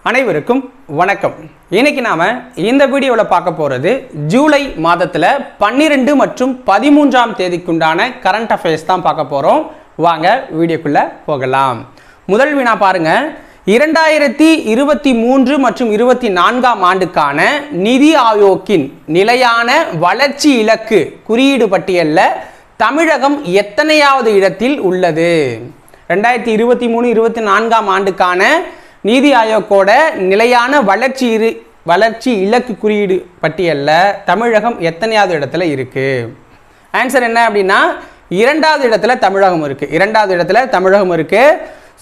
அனைவருக்கும் வணக்கம். இன்னைக்கு நாம இந்த வீடியோவில் பார்க்க போறது ஜூலை மாதத்துல 12 மற்றும் 13ஆம் தேதிக்குண்டான கரண்ட் அஃபேர்ஸ் தான் பார்க்க போறோம். வாங்க வீடியோக்குள்ள போகலாம். முதல் வினா பாருங்க. 2023 மற்றும் 24ஆம் ஆண்டுக்கான நிதி ஆயோக்கின் நிலையான வளர்ச்சி இலக்கு குறியீடு பட்டியலில் தமிழகம் எத்தனையாவது இடத்தில் உள்ளது? 2023-24ஆம் ஆண்டுக்கான நீதி ஆயோக்கோட நிலையான வளர்ச்சி இலக்கு குறியீடு பட்டியலில் தமிழகம் எத்தனையாவது இடத்துல இருக்கு? ஆன்சர் என்ன அப்படின்னா இரண்டாவது இடத்துல தமிழகம் இருக்கு.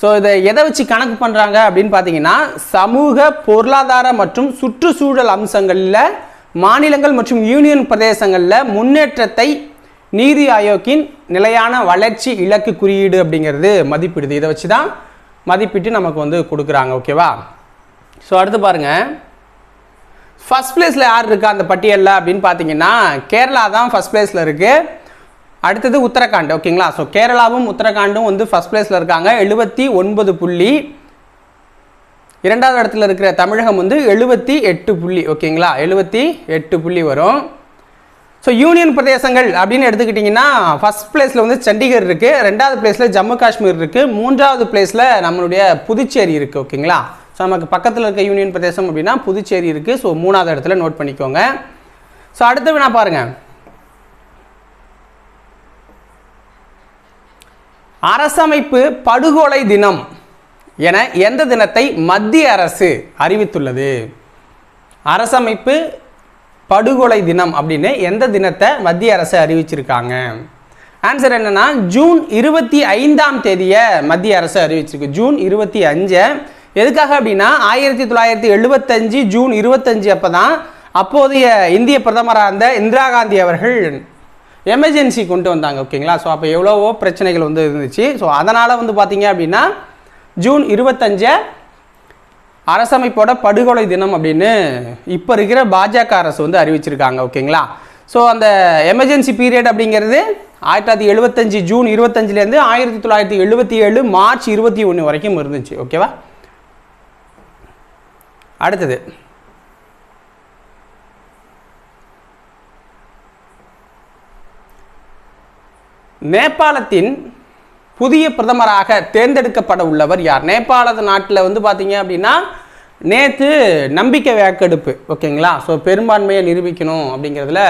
ஸோ இதை எதை வச்சு கணக்கு பண்ணுறாங்க அப்படின்னு பார்த்தீங்கன்னா, சமூக பொருளாதார மற்றும் சுற்றுச்சூழல் அம்சங்களில் மாநிலங்கள் மற்றும் யூனியன் பிரதேசங்களில் முன்னேற்றத்தை நீதி ஆயோக்கின் நிலையான வளர்ச்சி இலக்கு குறியீடு அப்படிங்கிறது மதிப்பிடுது. இதை வச்சு தான் மதிப்பிட்டு நமக்கு வந்து கொடுக்குறாங்க. ஓகேவா? ஸோ அடுத்து பாருங்கள், ஃபஸ்ட் பிளேஸில் யார் இருக்கா அந்த பட்டியலில் அப்படின்னு பார்த்தீங்கன்னா கேரளா தான் ஃபஸ்ட் பிளேஸில் இருக்குது. அடுத்தது உத்தரகாண்ட். ஓகேங்களா? ஸோ கேரளாவும் உத்தரகாண்டும் வந்து ஃபஸ்ட் பிளேஸில் இருக்காங்க, 79 புள்ளி. இரண்டாவது இடத்துல இருக்கிற தமிழகம் வந்து 78 புள்ளி. ஓகேங்களா? 78 புள்ளி வரும். ஸோ யூனியன் பிரதேசங்கள் அப்படின்னு எடுத்துக்கிட்டிங்கன்னா ஃபஸ்ட் பிளேஸில் வந்து சண்டிகர் இருக்குது, ரெண்டாவது பிளேஸில் ஜம்மு காஷ்மீர் இருக்குது, மூன்றாவது பிளேஸில் நம்மளுடைய புதுச்சேரி இருக்குது. ஓகேங்களா? ஸோ நமக்கு பக்கத்தில் இருக்க யூனியன் பிரதேசம் அப்படின்னா புதுச்சேரி இருக்குது. ஸோ மூணாவது இடத்துல நோட் பண்ணிக்கோங்க. ஸோ அடுத்து வேணா பாருங்கள், அரசமைப்பு படுகொலை தினம் என எந்த தினத்தை மத்திய அரசு அறிவித்துள்ளது? அரசமைப்பு படுகொலை தினம் அப்படின்னு எந்த தினத்தை மத்திய அரசு அறிவிச்சிருக்காங்க? ஆன்சர் என்னன்னா ஜூன் 25ஆம் தேதியை மத்திய அரசு அறிவிச்சிருக்கு. ஜூன் 25. எதுக்காக அப்படின்னா 1975 ஜூன் 25 அப்போ தான் அப்போதைய இந்திய பிரதமராக இருந்த இந்திரா காந்தி அவர்கள் எமர்ஜென்சி கொண்டு வந்தாங்க. ஓகேங்களா? ஸோ அப்போ எவ்வளவோ பிரச்சனைகள் வந்து இருந்துச்சு. ஸோ அதனால் வந்து பார்த்தீங்க அப்படின்னா ஜூன் 25 அரசமைப்போட படுகொலை தினம் அப்படின்னு இப்போ இருக்கிற பாஜக அரசு வந்து அறிவிச்சிருக்காங்க. ஓகேங்களா? ஸோ அந்த எமர்ஜென்சி பீரியட் அப்படிங்கிறது 1975 ஜூன் 25லேருந்து 1977 மார்ச் 21 வரைக்கும் இருந்துச்சு. ஓகேவா? அடுத்தது நேபாளத்தின் புதிய பிரதமராக தேர்ந்தெடுக்கப்பட உள்ளவர் யார்? நேபாள நாட்டில் வந்து பார்த்தீங்க அப்படின்னா நேற்று நம்பிக்கை வாக்கெடுப்பு. ஓகேங்களா? ஸோ பெரும்பான்மையை நிரூபிக்கணும் அப்படிங்கிறதுல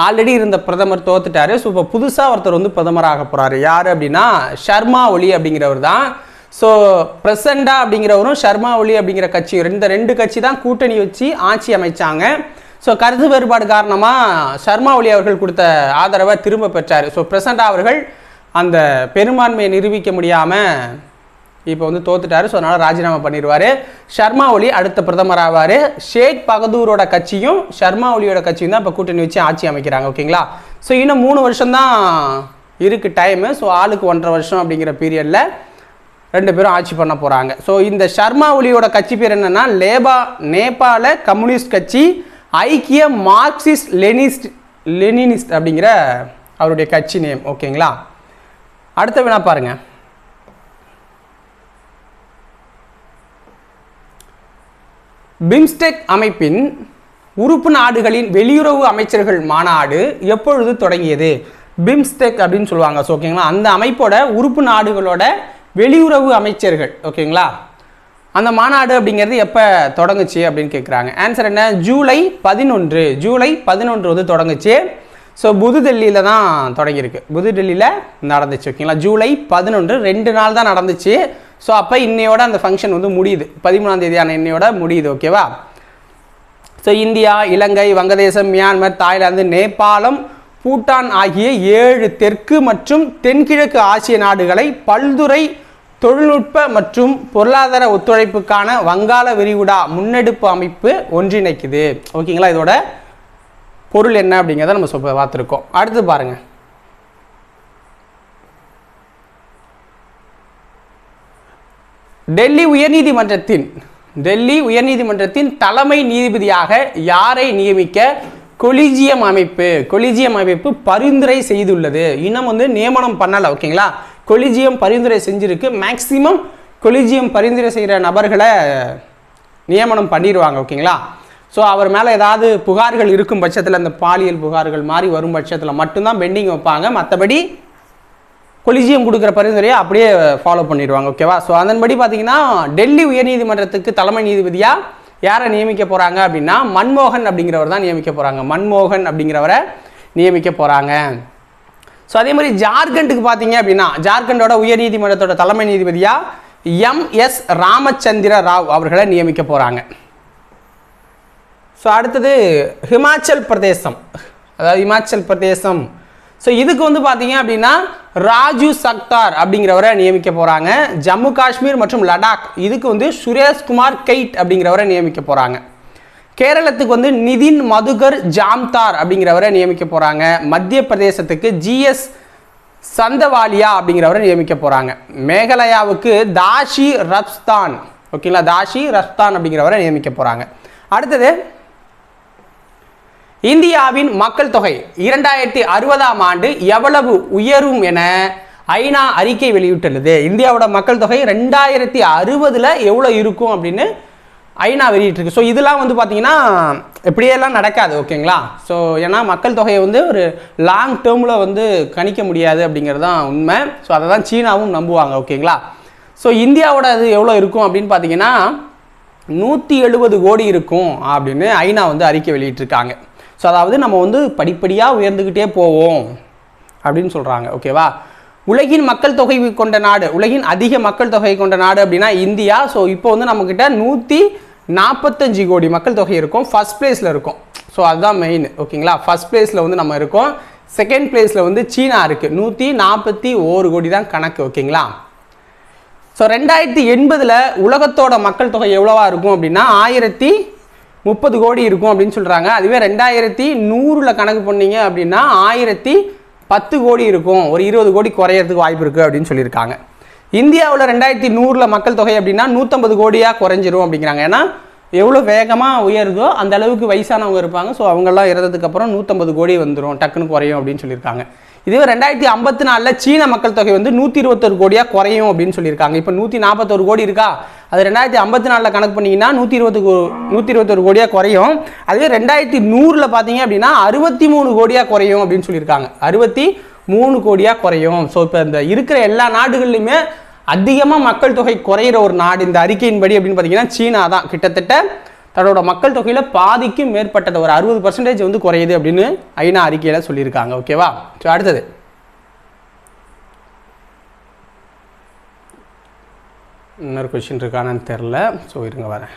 ஆல்ரெடி இருந்த பிரதமர் தோத்துட்டாரு. ஸோ இப்போ புதுசாக ஒருத்தர் வந்து பிரதமராக போகிறாரு. யார் அப்படின்னா ஷர்மா ஒலி அப்படிங்கிறவர் தான். ஸோ பிரசண்டா அப்படிங்கிறவரும் ஷர்மா ஒலி அப்படிங்கிற கட்சி, ரெண்டு கட்சி தான் கூட்டணி வச்சு ஆட்சி அமைச்சாங்க. ஸோ கருத்து வேறுபாடு காரணமாக ஷர்மா ஒலி அவர்கள் கொடுத்த ஆதரவை திரும்ப பெற்றார். ஸோ பிரசண்டா அவர்கள் அந்த பெரும்பான்மையை நிரூபிக்க முடியாமல் இப்போ வந்து தோத்துட்டாரு. ஸோ அதனால் ராஜினாமா பண்ணிடுவார். ஷர்மா ஒலி அடுத்த பிரதமர் ஆவார். ஷேக் பகதூரோட கட்சியும் ஷர்மா ஒலியோட கட்சியும் தான் இப்போ கூட்டணி வச்சு ஆட்சி அமைக்கிறாங்க. ஓகேங்களா? ஸோ இன்னும் 3 வருஷம் தான் இருக்குது டைமு. ஸோ ஆளுக்கு 1.5 வருஷம் அப்படிங்கிற பீரியடில் 2 பேரும் ஆட்சி பண்ண போகிறாங்க. ஸோ இந்த ஷர்மா ஒலியோட கட்சி பேர் என்னென்னா நேபாள கம்யூனிஸ்ட் கட்சி ஐக்கிய மார்க்சிஸ்ட் லெனினிஸ்ட் அப்படிங்கிற அவருடைய கட்சி நேம். ஓகேங்களா? அடுத்த வினா பாருங்க, பிம்ஸ்டெக் அமைப்பின் உறுப்பு நாடுகளின் வெளியுறவு அமைச்சர்கள் மாநாடு எப்பொழுது தொடங்கியது? பிம்ஸ்டெக் அப்படின்னு சொல்லுவாங்க. ஸோ ஓகேங்களா? அந்த அமைப்போட உறுப்பு நாடுகளோட வெளியுறவு அமைச்சர்கள். ஓகேங்களா? அந்த மாநாடு அப்படிங்கிறது எப்போ தொடங்குச்சு அப்படின்னு கேட்குறாங்க. ஆன்சர் என்ன? ஜூலை 11 வந்து தொடங்குச்சு. ஸோ புதுடெல்லியில் தான் தொடங்கியிருக்கு. புதுடெல்லியில் நடந்துச்சு. ஓகேங்களா? ஜூலை 11 2 நாள் தான் நடந்துச்சு. ஸோ அப்போ இன்னையோட அந்த ஃபங்க்ஷன் வந்து முடியுது. 13ஆம் தேதியான இன்னையோட முடியுது. ஓகேவா? ஸோ இந்தியா, இலங்கை, வங்கதேசம், மியான்மர், தாய்லாந்து, நேபாளம், பூட்டான் ஆகிய 7 தெற்கு மற்றும் தென்கிழக்கு ஆசிய நாடுகளை பல்துறை தொழில்நுட்ப மற்றும் பொருளாதார ஒத்துழைப்புக்கான வங்காள விரிகுடா முன்னெடுப்பு அமைப்பு ஒன்றிணைக்குது. ஓகேங்களா? இதோட பொருள் என்ன அப்படிங்கிறத நம்ம பார்த்துருக்கோம். அடுத்து பாருங்க, டெல்லி உயர்நீதிமன்றத்தின் தலைமை நீதிபதியாக யாரை நியமிக்க கொலிஜியம் அமைப்பு பரிந்துரை செய்துள்ளது? இன்னும் வந்து நியமனம் பண்ணலை. ஓகேங்களா? கொலிஜியம் பரிந்துரை செஞ்சிருக்கு. மேக்சிமம் கொலிஜியம் பரிந்துரை செய்கிற நபர்களை நியமனம் பண்ணிடுவாங்க. ஓகேங்களா? ஸோ அவர் மேலே ஏதாவது புகார்கள் இருக்கும் பட்சத்தில், இந்த பாலியல் புகார்கள் மாதிரி வரும் பட்சத்தில் மட்டும்தான் பெண்டிங் வைப்பாங்க. மற்றபடி கொலிஜியம் கொடுக்குற பரிந்துரையை அப்படியே ஃபாலோ பண்ணிடுவாங்க. ஓகேவா? ஸோ அதன்படி பார்த்தீங்கன்னா டெல்லி உயர்நீதிமன்றத்துக்கு தலைமை நீதிபதியாக யாரை நியமிக்க போகிறாங்க அப்படின்னா மன்மோகன் அப்படிங்கிறவர் தான் நியமிக்க போகிறாங்க. மன்மோகன் அப்படிங்கிறவரை நியமிக்க போகிறாங்க. ஸோ அதே மாதிரி ஜார்க்கண்டுக்கு பார்த்தீங்க அப்படின்னா ஜார்க்கண்டோட உயர்நீதிமன்றத்தோட தலைமை நீதிபதியாக எம்.எஸ். ராமச்சந்திர ராவ் அவர்களை நியமிக்க போகிறாங்க. ஸோ அடுத்தது ஹிமாச்சல் பிரதேசம், அதாவது இமாச்சல் பிரதேசம். ஸோ இதுக்கு வந்து பார்த்தீங்க அப்படின்னா ராஜு சக்தார் அப்படிங்கிறவரை நியமிக்க போகிறாங்க. ஜம்மு காஷ்மீர் மற்றும் லடாக் இதுக்கு வந்து சுரேஷ்குமார் கெய்ட் அப்படிங்கிறவரை நியமிக்க போகிறாங்க. கேரளத்துக்கு வந்து நிதின் மதுகர் ஜாம்தார் அப்படிங்கிறவரை நியமிக்க போகிறாங்க. மத்திய பிரதேசத்துக்கு ஜிஎஸ் சந்தவாலியா அப்படிங்கிறவரை நியமிக்க போகிறாங்க. மேகாலயாவுக்கு தாஷி ரப்ஸ்தான், ஓகேங்களா, தாஷி ரப்ஸ்தான் அப்படிங்கிறவரை நியமிக்க போகிறாங்க. அடுத்தது இந்தியாவின் மக்கள் தொகை 2060ஆம் ஆண்டு எவ்வளவு உயரும் என ஐநா அறிக்கை வெளியிட்டுள்ளது. இந்தியாவோட மக்கள் தொகை 2060 எவ்வளோ இருக்கும் அப்படின்னு ஐநா வெளியிட்டிருக்கு. ஸோ இதெல்லாம் வந்து பார்த்தீங்கன்னா இப்படியெல்லாம் நடக்காது. ஓகேங்களா? ஸோ ஏன்னா மக்கள் தொகையை வந்து ஒரு லாங் டேர்மில் வந்து கணிக்க முடியாது அப்படிங்கிறது தான் உண்மை. ஸோ அதை தான் சீனாவும் நம்புவாங்க. ஓகேங்களா? ஸோ இந்தியாவோட அது எவ்வளோ இருக்கும் அப்படின்னு பார்த்தீங்கன்னா 170 கோடி இருக்கும் அப்படின்னு ஐநா வந்து அறிக்கை வெளியிட்டிருக்காங்க. ஸோ அதாவது நம்ம வந்து படிப்படியாக உயர்ந்துக்கிட்டே போவோம் அப்படின்னு சொல்கிறாங்க. ஓகேவா? உலகின் மக்கள் தொகை கொண்ட நாடு, உலகின் அதிக மக்கள் தொகை கொண்ட நாடு அப்படின்னா இந்தியா. ஸோ இப்போ வந்து நம்மக்கிட்ட 145 கோடி மக்கள் தொகை இருக்கும், ஃபர்ஸ்ட் பிளேஸில் இருக்கும். ஸோ அதுதான் மெயின். ஓகேங்களா? ஃபர்ஸ்ட் பிளேஸில் வந்து நம்ம இருக்கோம். செகண்ட் பிளேஸில் வந்து சீனா இருக்குது, 141 கோடி தான் கணக்கு. ஓகேங்களா? ஸோ 2080 உலகத்தோட மக்கள் தொகை எவ்வளோவா இருக்கும் அப்படின்னா 1030 கோடி இருக்கும் அப்படின்னு சொல்கிறாங்க. அதுவே 2100 கணக்கு பண்ணீங்க அப்படின்னா 1010 கோடி இருக்கும், ஒரு 20 கோடி குறையிறதுக்கு வாய்ப்பு இருக்குது அப்படின்னு சொல்லியிருக்காங்க. இந்தியாவில் 2100 மக்கள் தொகை அப்படின்னா 150 கோடியாக குறைஞ்சிரும் அப்படிங்கிறாங்க. ஏன்னா எவ்வளோ வேகமாக உயருதோ அந்த அளவுக்கு வயசானவங்க இருப்பாங்க. ஸோ அவங்கெல்லாம் இறந்ததுக்கப்புறம் 150 கோடி வந்துடும், டக்குன்னு குறையும் அப்படின்னு சொல்லியிருக்காங்க. இதுவே 2054 சீன மக்கள் தொகை வந்து 121 கோடியாக குறையும் அப்படின்னு சொல்லியிருக்காங்க. இப்போ 141 கோடி இருக்கா, அது 2054 கணக்கு பண்ணிங்கன்னா 121 கோடியாக குறையும். அதுவே 2100 பார்த்தீங்க அப்படின்னா 63 கோடியாக குறையும் அப்படின்னு சொல்லியிருக்காங்க. 63 கோடியாக குறையும். ஸோ இப்போ இந்த இருக்கிற எல்லா நாடுகள்லையுமே அதிகமாக மக்கள் தொகை குறையிற ஒரு நாடு இந்த அறிக்கையின்படி அப்படின்னு பார்த்தீங்கன்னா சீனா தான். கிட்டத்தட்ட தன்னோட மக்கள் தொகையில் பாதிக்கும் மேற்பட்டது, ஒரு 60% வந்து குறையுது அப்படின்னு ஐநா அறிக்கையில் சொல்லியிருக்காங்க. ஓகேவா? ஸோ அடுத்தது இன்னொரு கொஸ்டின் இருக்கானு தெரில. ஸோ இருங்க வரேன்.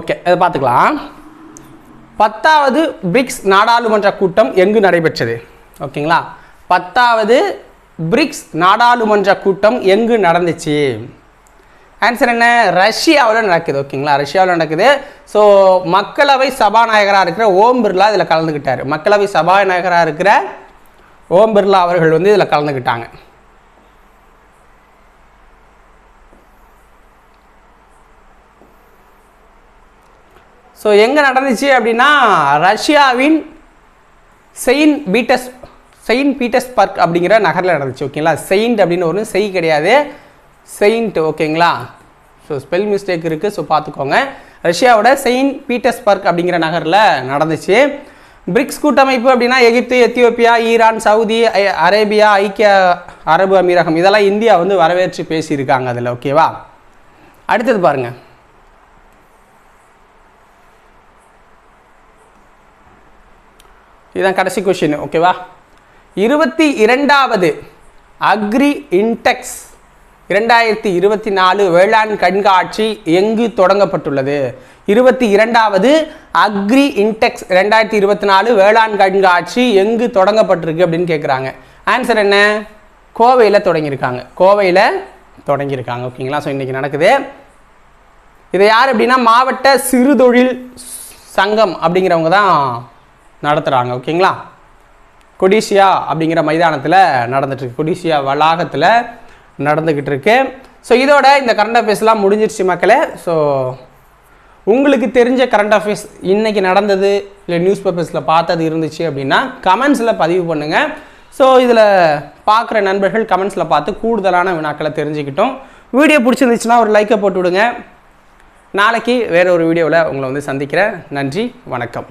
ஓகே, அதை பார்த்துக்கலாம். 10வது பிரிக்ஸ் நாடாளுமன்ற கூட்டம் எங்கு நடைபெற்றது? ஓகேங்களா? 10வது பிரிக்ஸ் நாடாளுமன்ற கூட்டம் எங்கு நடந்துச்சு? ஆன்சர் என்ன? ரஷ்யாவில் நடக்குது. ஓகேங்களா? ரஷ்யாவில் நடக்குது. ஸோ மக்களவை சபாநாயகராக இருக்கிற ஓம் பிர்லா இதில் கலந்துக்கிட்டார். மக்களவை சபாநாயகராக இருக்கிற ஓம் பிர்லா அவர்கள் வந்து இதில் கலந்துக்கிட்டாங்க. ஸோ எங்கே நடந்துச்சு அப்படின்னா ரஷ்யாவின் செயின்ட் பீட்டர்ஸ்பர்க் அப்படிங்கிற நகரில் நடந்துச்சு. ஓகேங்களா? செயின்ட் அப்படின்னு ஒரு செய் கிடையாது, செயின்ட். ஓகேங்களா? ஸோ ஸ்பெல் மிஸ்டேக் இருக்குது, ஸோ பார்த்துக்கோங்க. ரஷ்யாவோட செயின்ட் பீட்டர்ஸ்பர்க் அப்படிங்கிற நகரில் நடந்துச்சு. பிரிக்ஸ் கூட்டமைப்பு அப்படின்னா எகிப்து, எத்தியோப்பியா, ஈரான், சவுதி அரேபியா, ஐக்கிய அரபு அமீரகம் இதெல்லாம் இந்தியா வந்து வரவேற்று பேசியிருக்காங்க அதில். ஓகேவா? அடுத்தது பாருங்கள். இதுதான் கடைசி கொஸ்டின். ஓகேவா? 22வது அக்ரி இன்டெக்ஸ் 2024 வேளாண் கண்காட்சி எங்கு தொடங்கப்பட்டுள்ளது? 22வது அக்ரி இன்டெக்ஸ் 2024 வேளாண் கண்காட்சி எங்கு தொடங்கப்பட்டிருக்கு அப்படின்னு கேட்குறாங்க. ஆன்சர் என்ன? கோவையில் தொடங்கியிருக்காங்க. கோவையில் தொடங்கியிருக்காங்க. ஓகேங்களா? ஸோ இன்றைக்கி நடக்குது. இதை யார் அப்படின்னா மாவட்ட சிறுதொழில் சங்கம் அப்படிங்கிறவங்க தான் நடத்துகிறாங்க. ஓகேங்களா? கொடிசியா அப்படிங்கிற மைதானத்தில் நடந்துட்டுருக்கு, கொடிசியா வளாகத்தில் நடந்துக்கிட்டு இருக்கு. ஸோ இதோட இந்த கரண்ட் அஃபேர்ஸ்லாம் முடிஞ்சிருச்சு மக்களே. ஸோ உங்களுக்கு தெரிஞ்ச கரண்ட் அஃபேர்ஸ் இன்றைக்கி நடந்தது இல்லை நியூஸ் பேப்பர்ஸில் பார்த்தது இருந்துச்சு அப்படின்னா கமெண்ட்ஸில் பதிவு பண்ணுங்கள். ஸோ இதில் பார்க்குற நண்பர்கள் கமெண்ட்ஸில் பார்த்து கூடுதலான வினாக்களை தெரிஞ்சுக்கிட்டோம். வீடியோ பிடிச்சிருந்துச்சுன்னா ஒரு லைக்கை போட்டு விடுங்க. நாளைக்கு வேற ஒரு வீடியோவில் உங்களை வந்து சந்திக்கிறேன். நன்றி, வணக்கம்.